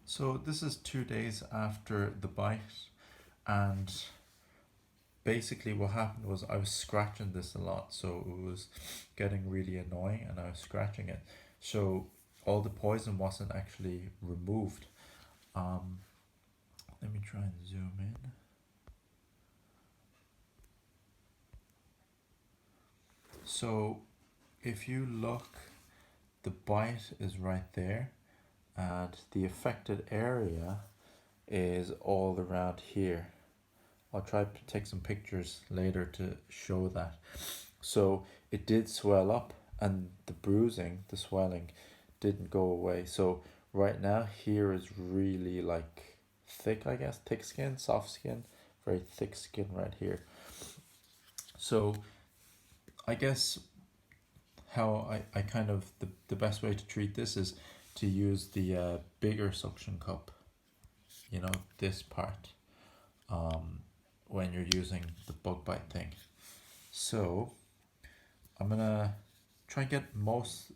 So this is 2 days after the bite, and basically what happened was I was scratching this a lot, so it was getting really annoying, and I was scratching it. So all the poison wasn't actually removed. Um, Let me try and zoom in. So if you look, the bite is right there, and the affected area is all around here. I'll try to take some pictures later to show that. So it did swell up, and the bruising, the swelling, didn't go away. So right now here is really like thick, I guess, thick skin, soft skin, very thick skin right here. So I guess how I kind of the best way to treat this is to use the bigger suction cup, this part, um, when you're using the bug bite thing. So I'm gonna try and get most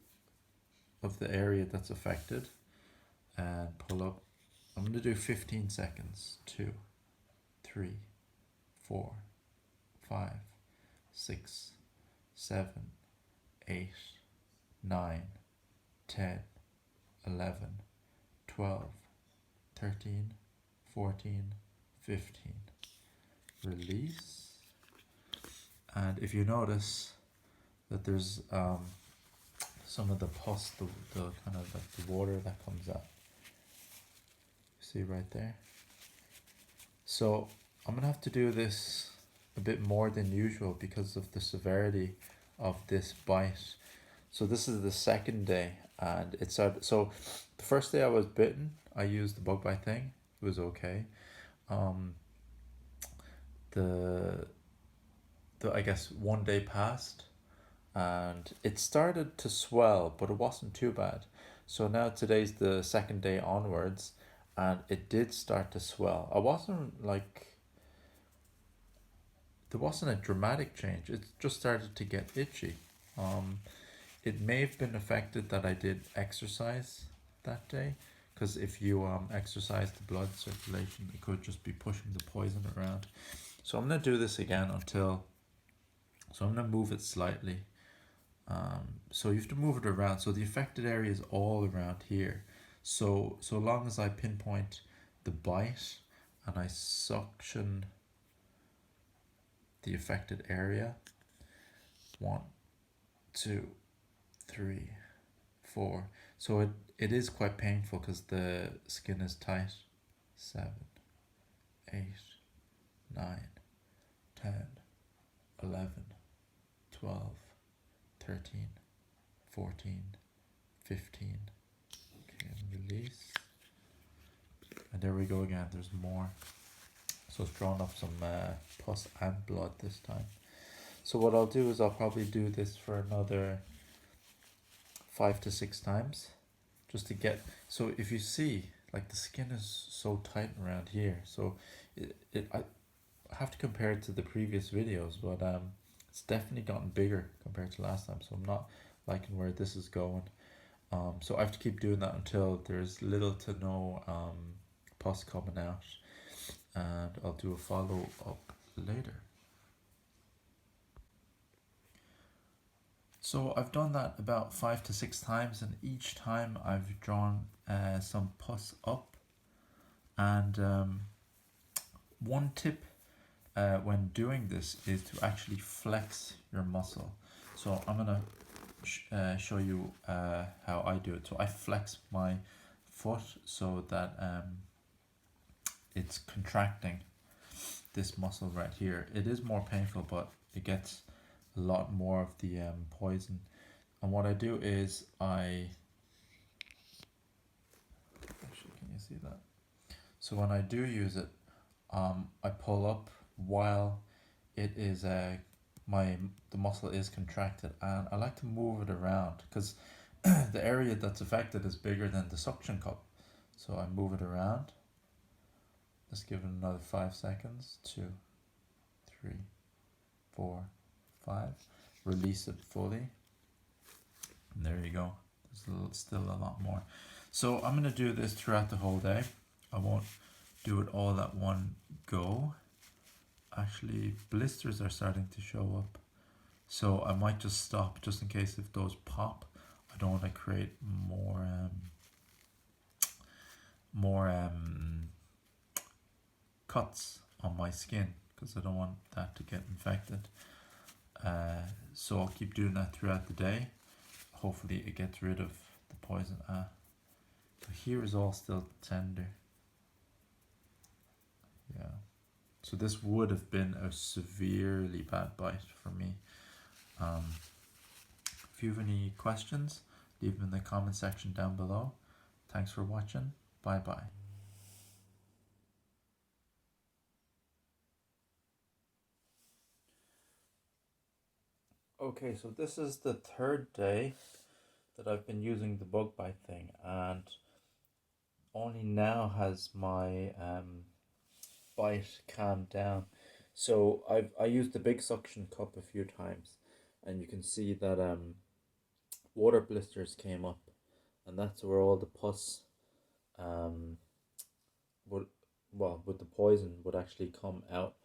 of the area that's affected and pull up. I'm gonna do 15 seconds. 2, 3, 4, 5, 6, 7, 8, 9, 10, 11, 12, 13, 14, 15. Release. And if you notice that there's some of the pus, the kind of like the water that comes out. See right there? So I'm gonna have to do this a bit more than usual because of the severity of this bite. So this is the second day, and it started. So the first day I was bitten, I used the bug bite thing. It was okay. Um, the I guess one day passed, and it started to swell, but it wasn't too bad. So now today's the second day onwards, and it did start to swell. I wasn't like There wasn't a dramatic change. It just started to get itchy. Um, it may have been affected that I did exercise that day, because if you exercise the blood circulation, it could just be pushing the poison around. So I'm gonna do this again until. So I'm gonna move it slightly. So you have to move it around. So the affected area is all around here. So long as I pinpoint the bite and I suction the affected area. 1, 2, 3, 4. So it is quite painful because the skin is tight. 7, 8, 9, 10, 11, 12, 13, 14, 15. Okay, and release. And there we go again. There's more. So it's drawn up some pus and blood this time. So what I'll do is I'll probably do this for another 5 to 6 times, just to get. So if you see, like, the skin is so tight around here, so I have to compare it to the previous videos, but it's definitely gotten bigger compared to last time. So I'm not liking where this is going. So I have to keep doing that until there's little to no pus coming out, and I'll do a follow up later. So I've done that about 5 to 6 times, and each time I've drawn some pus up. And one tip when doing this is to actually flex your muscle. So I'm gonna show you how I do it. So I flex my foot so that it's contracting this muscle right here. It is more painful, but it gets a lot more of the poison. And what I do is actually, can you see that? So when I do use it, I pull up while it is the muscle is contracted, and I like to move it around because the area that's affected is bigger than the suction cup. So I move it around. Let's give it another 5 seconds. 2, 3, 4, 5. Release it fully. And there you go. There's still a lot more. So I'm going to do this throughout the whole day. I won't do it all at one go. Actually, blisters are starting to show up. So I might just stop just in case if those pop. I don't want to create more cuts on my skin because I don't want that to get infected. So I'll keep doing that throughout the day. Hopefully it gets rid of the poison. So here is all still tender. Yeah. So this would have been a severely bad bite for me. If you have any questions, leave them in the comment section down below. Thanks for watching. Bye bye. Okay, so this is the third day that I've been using the bug bite thing, and only now has my bite calmed down. So I used the big suction cup a few times, and you can see that water blisters came up, and that's where all the pus would, well, with the poison would actually come out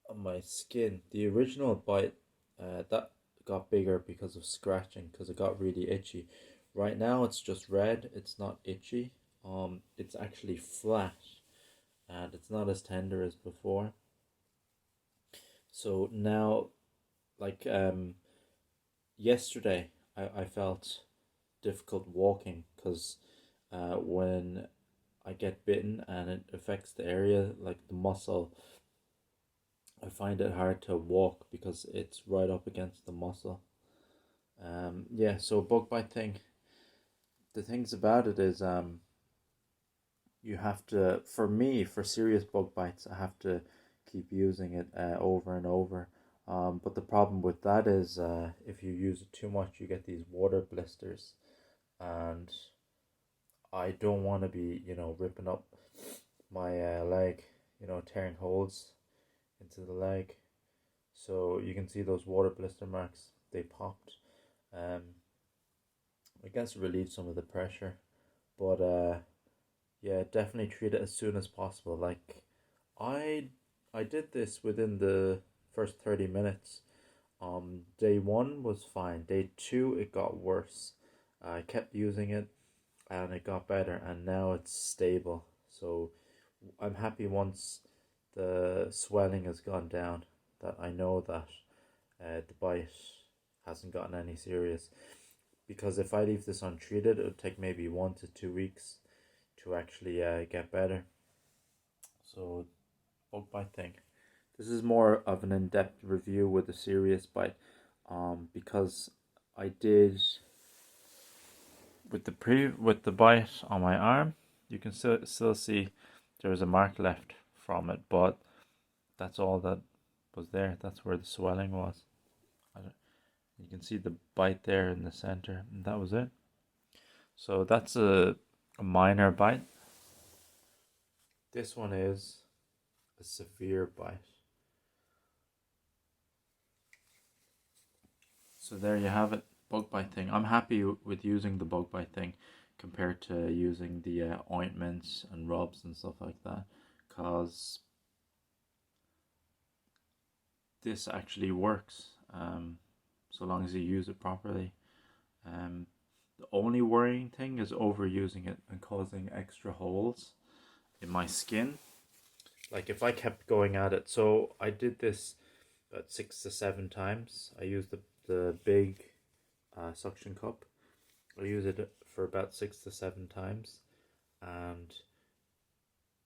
of my skin. The original bite that got bigger because of scratching, because it got really itchy. Right now it's just red, it's not itchy. It's actually flat and it's not as tender as before. So now, like yesterday I felt difficult walking because when I get bitten and it affects the area, like the muscle, I find it hard to walk because it's right up against the muscle. Yeah, so bug bite thing. The things about it is you have to, for me, for serious bug bites, I have to keep using it over and over. But the problem with that is if you use it too much, you get these water blisters, and I don't want to be, ripping up my leg, tearing holes into the leg. So you can see those water blister marks, they popped. Um, I guess it relieves some of the pressure, but yeah, definitely treat it as soon as possible. Like I I did this within the first 30 minutes. Day one was fine. Day two it got worse. I kept using it and it got better, and now it's stable. So I'm happy once the swelling has gone down, that I know that the bite hasn't gotten any serious. Because if I leave this untreated, it would take maybe 1 to 2 weeks to actually get better. So, bug bite thing. This is more of an in-depth review with a serious bite, because I did with the bite on my arm. You can still see there was a mark left from it, but that's all that was there. That's where the swelling was. You can see the bite there in the center, and that was it. So that's a minor bite. This one is a severe bite. So there you have it, bug bite thing. I'm happy with using the bug bite thing compared to using the ointments and rubs and stuff like that, because this actually works, so long as you use it properly. The only worrying thing is overusing it and causing extra holes in my skin. Like if I kept going at it, so I did this about 6 to 7 times. I used the big suction cup. I used it for about 6 to 7 times, and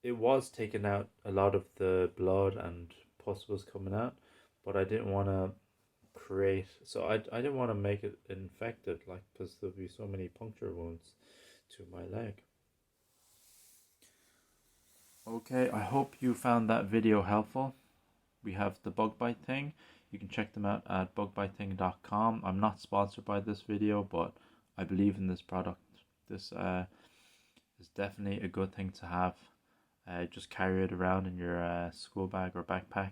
it was taking out a lot of the blood and pus was coming out, but I didn't want to create, so I didn't want to make it infected, like, because there'd be so many puncture wounds to my leg. Okay, I hope you found that video helpful. We have the bug bite thing. You can check them out at bugbitething.com. I'm not sponsored by this video, but I believe in this product. This is definitely a good thing to have. Just carry it around in your school bag or backpack,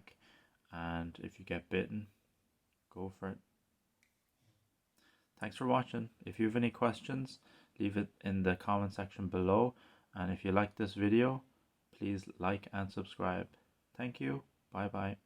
and if you get bitten, go for it. Thanks for watching. If you have any questions, leave it in the comment section below. And if you like this video, please like and subscribe. Thank you. Bye bye.